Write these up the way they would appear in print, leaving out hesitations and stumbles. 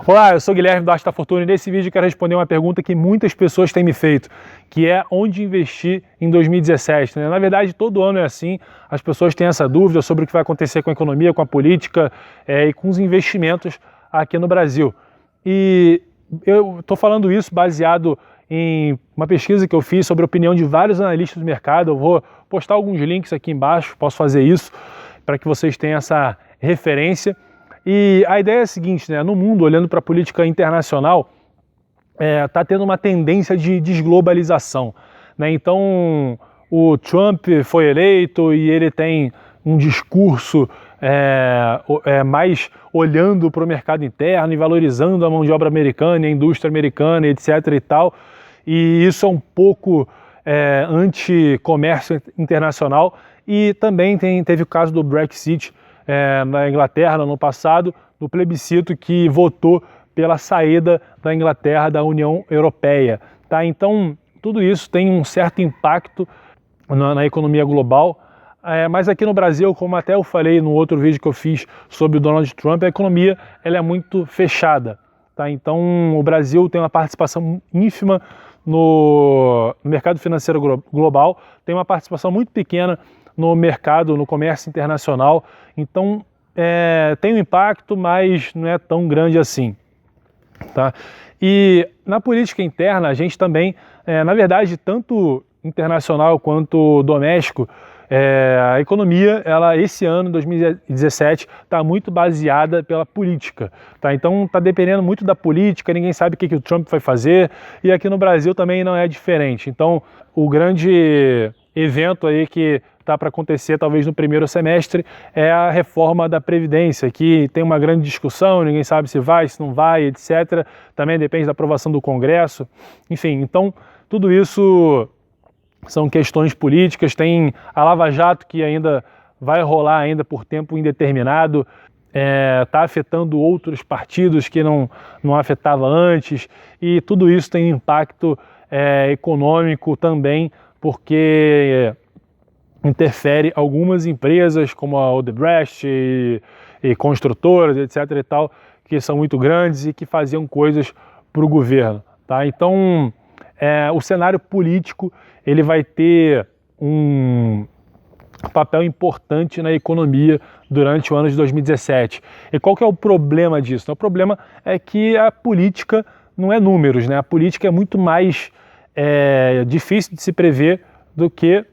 Olá, eu sou o Guilherme do Arte da Fortuna e nesse vídeo eu quero responder uma pergunta que muitas pessoas têm me feito, que é onde investir em 2017. Na verdade, todo ano é assim, as pessoas têm essa dúvida sobre o que vai acontecer com a economia, com a política e com os investimentos aqui no Brasil. E eu estou falando isso baseado em uma pesquisa que eu fiz sobre a opinião de vários analistas do mercado. Eu vou postar alguns links aqui embaixo, posso fazer isso, para que vocês tenham essa referência. E a ideia é a seguinte, né? No mundo, olhando para a política internacional, está tendo uma tendência de desglobalização, né? Então, o Trump foi eleito e ele tem um discurso mais olhando para o mercado interno e valorizando a mão de obra americana, a indústria americana, etc. e tal. E isso é um pouco anti-comércio internacional. E também teve o caso do Brexit, na Inglaterra no ano passado, no plebiscito que votou pela saída da Inglaterra da União Europeia. Tá? Então, tudo isso tem um certo impacto na economia global, mas aqui no Brasil, como até eu falei no outro vídeo que eu fiz sobre o Donald Trump, a economia ela é muito fechada. Tá? Então, o Brasil tem uma participação ínfima no mercado financeiro global, tem uma participação muito pequena no mercado, no comércio internacional. Então, tem um impacto, mas não é tão grande assim. Tá? E na política interna, a gente também, na verdade, tanto internacional quanto doméstico, a economia, esse ano, 2017, está muito baseada pela política. Tá? Então, está dependendo muito da política, ninguém sabe o que o Trump vai fazer, e aqui no Brasil também não é diferente. Então, o grande evento aí que está para acontecer talvez no primeiro semestre é a reforma da Previdência, que tem uma grande discussão, ninguém sabe se vai, se não vai, etc. Também depende da aprovação do Congresso. Enfim, então tudo isso são questões políticas. Tem a Lava Jato que ainda vai rolar ainda por tempo indeterminado, está afetando outros partidos que não afetava antes, e tudo isso tem impacto econômico também, porque interfere algumas empresas como a Odebrecht e construtoras, etc. e tal, que são muito grandes e que faziam coisas para o governo. Tá? Então, o cenário político ele vai ter um papel importante na economia durante o ano de 2017. E qual que é o problema disso? O problema é que a política não é números, né? A política é muito mais difícil de se prever do que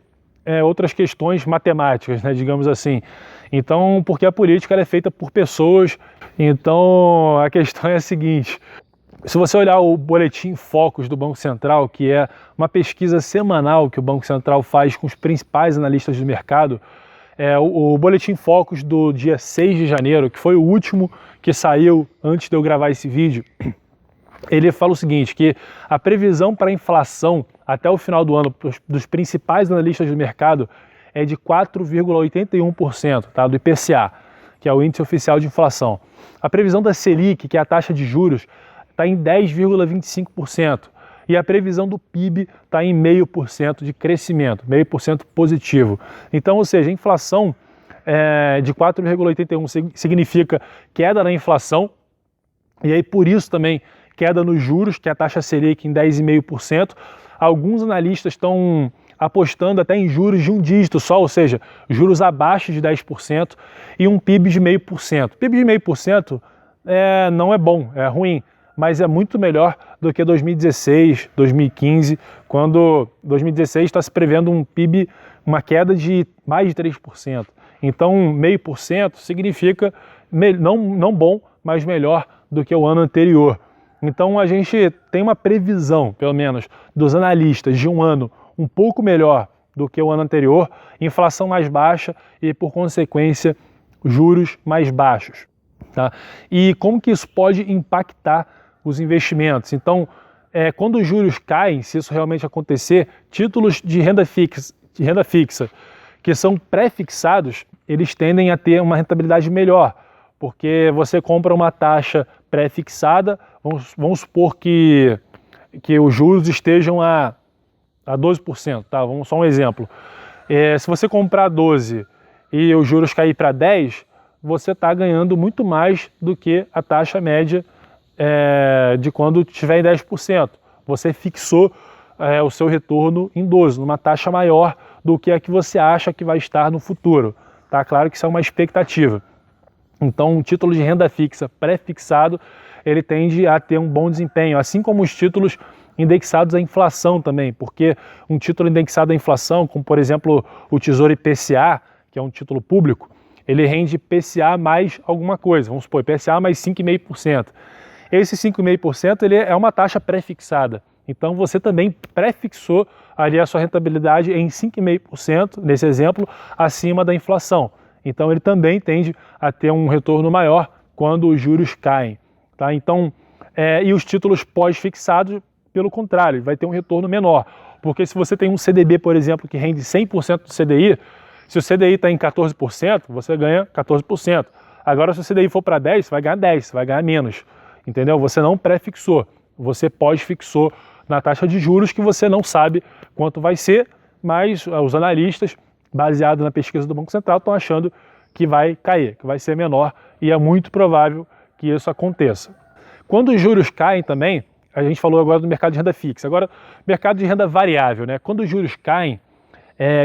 outras questões matemáticas, né, digamos assim. Então, porque a política ela é feita por pessoas, então a questão é a seguinte: se você olhar o Boletim Focus do Banco Central, que é uma pesquisa semanal que o Banco Central faz com os principais analistas do mercado, o Boletim Focus do dia 6 de janeiro, que foi o último que saiu antes de eu gravar esse vídeo, ele fala o seguinte, que a previsão para a inflação até o final do ano dos principais analistas do mercado é de 4,81%, tá, do IPCA, que é o índice oficial de inflação. A previsão da Selic, que é a taxa de juros, está em 10,25%. E a previsão do PIB está em 0,5% de crescimento, 0,5% positivo. Então, ou seja, a inflação de 4,81% significa queda na inflação, e aí por isso também queda nos juros, que é a taxa Selic em 10,5%. Alguns analistas estão apostando até em juros de um dígito só, ou seja, juros abaixo de 10% e um PIB de 0,5%. PIB de 0,5% não é bom, é ruim, mas é muito melhor do que 2016, 2015, quando 2016 está se prevendo um PIB, uma queda de mais de 3%. Então, 0,5% significa não bom, mas melhor do que o ano anterior. Então a gente tem uma previsão, pelo menos, dos analistas de um ano um pouco melhor do que o ano anterior, inflação mais baixa e, por consequência, juros mais baixos. Tá? E como que isso pode impactar os investimentos? Então, quando os juros caem, se isso realmente acontecer, títulos de renda fixa que são pré-fixados, eles tendem a ter uma rentabilidade melhor, porque você compra uma taxa pré-fixada, vamos supor que os juros estejam a 12%, tá? Vamos só um exemplo. Se você comprar 12 e os juros cair para 10, você está ganhando muito mais do que a taxa média de quando estiver em 10%. Você fixou o seu retorno em 12%, numa taxa maior do que a que você acha que vai estar no futuro. Tá? Claro que isso é uma expectativa. Então, um título de renda fixa pré-fixado, ele tende a ter um bom desempenho, assim como os títulos indexados à inflação também, porque um título indexado à inflação, como por exemplo o Tesouro IPCA, que é um título público, ele rende IPCA mais alguma coisa, vamos supor, IPCA mais 5,5%. Esse 5,5% ele é uma taxa pré-fixada, então você também pré-fixou ali a sua rentabilidade em 5,5%, nesse exemplo, acima da inflação. Então ele também tende a ter um retorno maior quando os juros caem. Tá? Então, e os títulos pós-fixados, pelo contrário, vai ter um retorno menor. Porque se você tem um CDB, por exemplo, que rende 100% do CDI, se o CDI está em 14%, você ganha 14%. Agora, se o CDI for para 10%, você vai ganhar 10%, você vai ganhar menos. Entendeu? Você não pré-fixou, você pós-fixou na taxa de juros que você não sabe quanto vai ser, mas os analistas, baseado na pesquisa do Banco Central, estão achando que vai cair, que vai ser menor, e é muito provável que isso aconteça. Quando os juros caem também, a gente falou agora do mercado de renda fixa, agora mercado de renda variável, né? Quando os juros caem,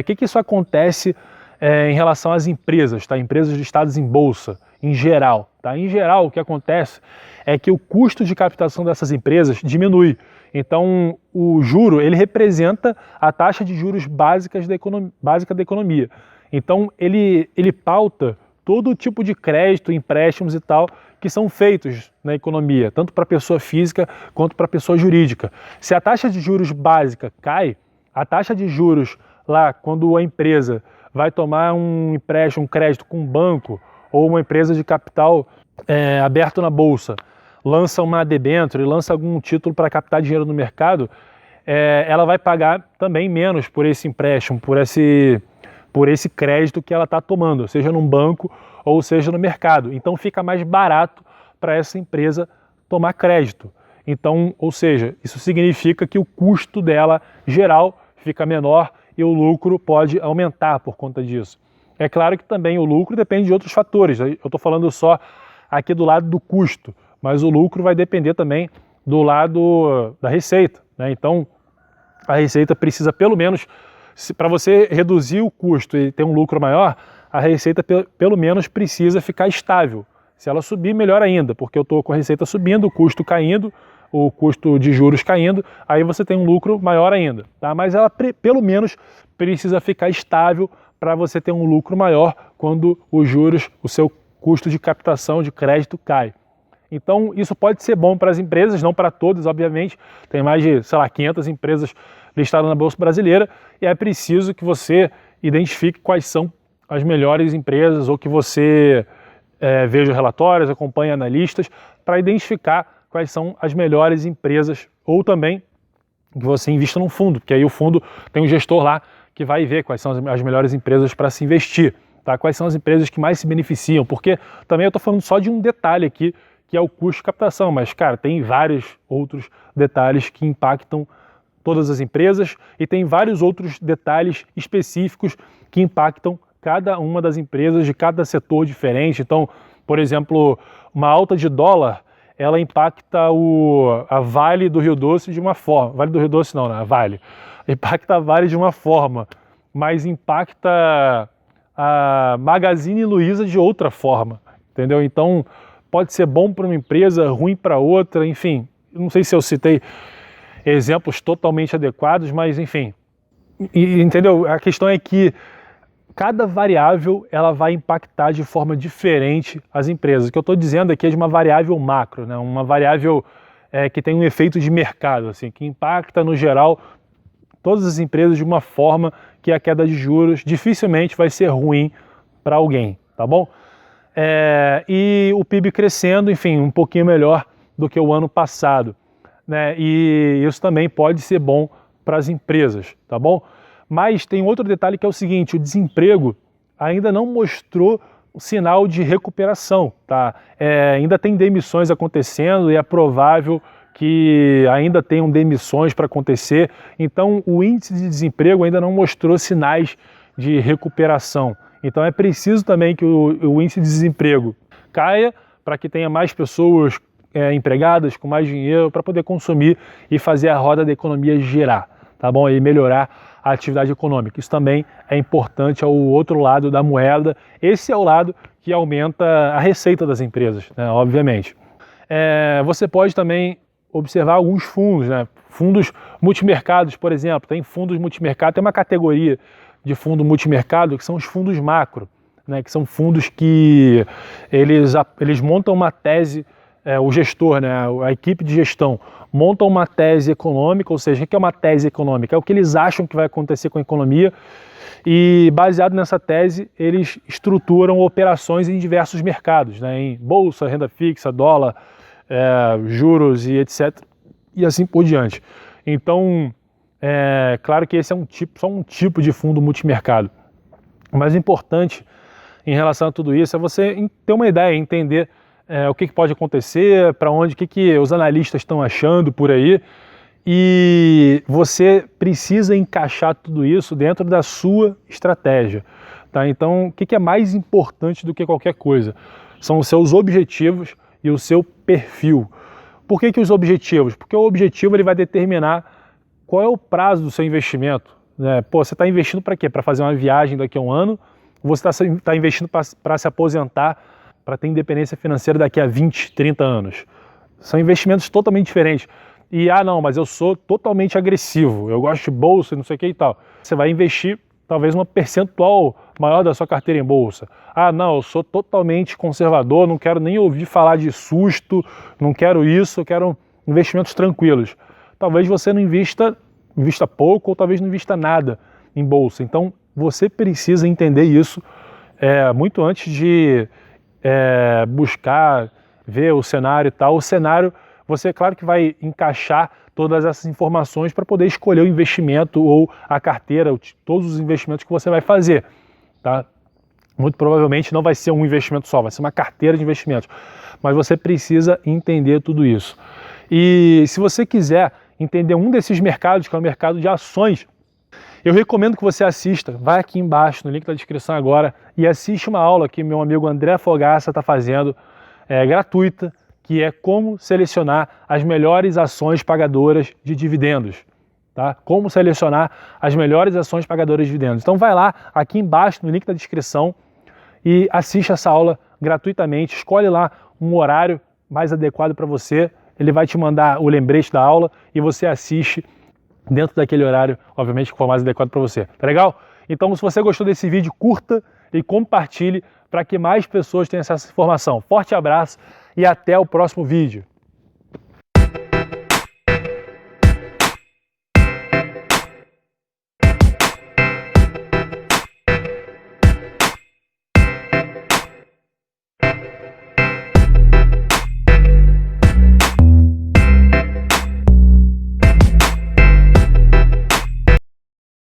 o que isso acontece em relação às empresas, tá? Empresas listadas em bolsa, em geral, tá? Em geral, o que acontece é que o custo de captação dessas empresas diminui. Então, o juro, ele representa a taxa de juros básica da economia. Então, ele pauta todo tipo de crédito, empréstimos e tal, que são feitos na economia, tanto para pessoa física quanto para pessoa jurídica. Se a taxa de juros básica cai, a taxa de juros lá, quando a empresa vai tomar um empréstimo, um crédito com um banco ou uma empresa de capital aberto na bolsa, lança uma debênture, lança algum título para captar dinheiro no mercado, ela vai pagar também menos por esse empréstimo, por esse crédito que ela está tomando, seja num banco ou seja no mercado. Então fica mais barato para essa empresa tomar crédito. Então, ou seja, isso significa que o custo dela geral fica menor e o lucro pode aumentar por conta disso. É claro que também o lucro depende de outros fatores. Eu estou falando só aqui do lado do custo, mas o lucro vai depender também do lado da receita, né? Então, a receita precisa pelo menos, para você reduzir o custo e ter um lucro maior, a receita pelo menos precisa ficar estável. Se ela subir, melhor ainda, porque eu estou com a receita subindo, o custo caindo, o custo de juros caindo, aí você tem um lucro maior ainda, tá? Mas ela pelo menos precisa ficar estável para você ter um lucro maior quando os juros, o seu custo de captação de crédito cai. Então, isso pode ser bom para as empresas, não para todas, obviamente. Tem mais de, 500 empresas listadas na Bolsa Brasileira e é preciso que você identifique quais são as melhores empresas ou que você veja relatórios, acompanhe analistas para identificar quais são as melhores empresas ou também que você invista num fundo, porque aí o fundo tem um gestor lá que vai ver quais são as melhores empresas para se investir, tá? Quais são as empresas que mais se beneficiam, porque também eu estou falando só de um detalhe aqui, que é o custo de captação, mas, cara, tem vários outros detalhes que impactam todas as empresas e tem vários outros detalhes específicos que impactam cada uma das empresas de cada setor diferente. Então, por exemplo, uma alta de dólar, ela impacta a Vale do Rio Doce de uma forma. Vale do Rio Doce não, né? A Vale. Impacta a Vale de uma forma, mas impacta a Magazine Luiza de outra forma, entendeu? Então, pode ser bom para uma empresa, ruim para outra, enfim. Não sei se eu citei exemplos totalmente adequados, mas enfim. Entendeu? A questão é que cada variável ela vai impactar de forma diferente as empresas. O que eu estou dizendo aqui é de uma variável macro, né? Uma variável que tem um efeito de mercado, assim, que impacta no geral todas as empresas de uma forma que a queda de juros dificilmente vai ser ruim para alguém, tá bom? E o PIB crescendo, enfim, um pouquinho melhor do que o ano passado, né? E isso também pode ser bom para as empresas, tá bom? Mas tem outro detalhe que é o seguinte: o desemprego ainda não mostrou o sinal de recuperação, tá? Ainda tem demissões acontecendo e é provável que ainda tenham demissões para acontecer. Então, o índice de desemprego ainda não mostrou sinais de recuperação. Então, é preciso também que o índice de desemprego caia para que tenha mais pessoas empregadas, com mais dinheiro para poder consumir e fazer a roda da economia girar, tá bom? E melhorar a atividade econômica. Isso também é importante ao outro lado da moeda. Esse é o lado que aumenta a receita das empresas, né, obviamente. Você pode também observar alguns fundos, né? Fundos multimercados, por exemplo. Tem fundos multimercado, tem uma categoria de fundo multimercado que são os fundos macro, né? Que são fundos que eles montam uma tese, o gestor, né? A equipe de gestão monta uma tese econômica, ou seja, o que é uma tese econômica? É o que eles acham que vai acontecer com a economia e, baseado nessa tese, eles estruturam operações em diversos mercados, né? Em bolsa, renda fixa, dólar, juros e etc. E assim por diante. Então, claro que esse é só um tipo de fundo multimercado. O mais importante em relação a tudo isso é você ter uma ideia, entender o que pode acontecer, para onde, o que os analistas estão achando por aí, e você precisa encaixar tudo isso dentro da sua estratégia, tá? Então, o que é mais importante do que qualquer coisa? São os seus objetivos e o seu perfil. Por que os objetivos? Porque o objetivo ele vai determinar qual é o prazo do seu investimento, né? Pô, você está investindo para quê? Para fazer uma viagem daqui a um ano? Ou você está investindo para se aposentar, para ter independência financeira daqui a 20, 30 anos? São investimentos totalmente diferentes. E, não, mas eu sou totalmente agressivo, eu gosto de bolsa e não sei o que e tal. Você vai investir talvez uma percentual maior da sua carteira em bolsa. Não, eu sou totalmente conservador, não quero nem ouvir falar de susto, não quero isso, eu quero investimentos tranquilos. Talvez você não invista pouco ou talvez não invista nada em bolsa. Então, você precisa entender isso muito antes de buscar ver o cenário e tal. O cenário, você claro que vai encaixar todas essas informações para poder escolher o investimento ou a carteira, todos os investimentos que você vai fazer, tá? Muito provavelmente não vai ser um investimento só, vai ser uma carteira de investimentos, mas você precisa entender tudo isso. E se você quiser entender um desses mercados, que é o mercado de ações, eu recomendo que você assista, vai aqui embaixo no link da descrição agora e assiste uma aula que meu amigo André Fogaça está fazendo, gratuita, que é como selecionar as melhores ações pagadoras de dividendos, tá? Como selecionar as melhores ações pagadoras de dividendos. Então vai lá, aqui embaixo no link da descrição e assiste essa aula gratuitamente, escolhe lá um horário mais adequado para você, ele vai te mandar o lembrete da aula e você assiste dentro daquele horário, obviamente, que for mais adequado para você. Tá legal? Então, se você gostou desse vídeo, curta e compartilhe para que mais pessoas tenham essa informação. Forte abraço e até o próximo vídeo.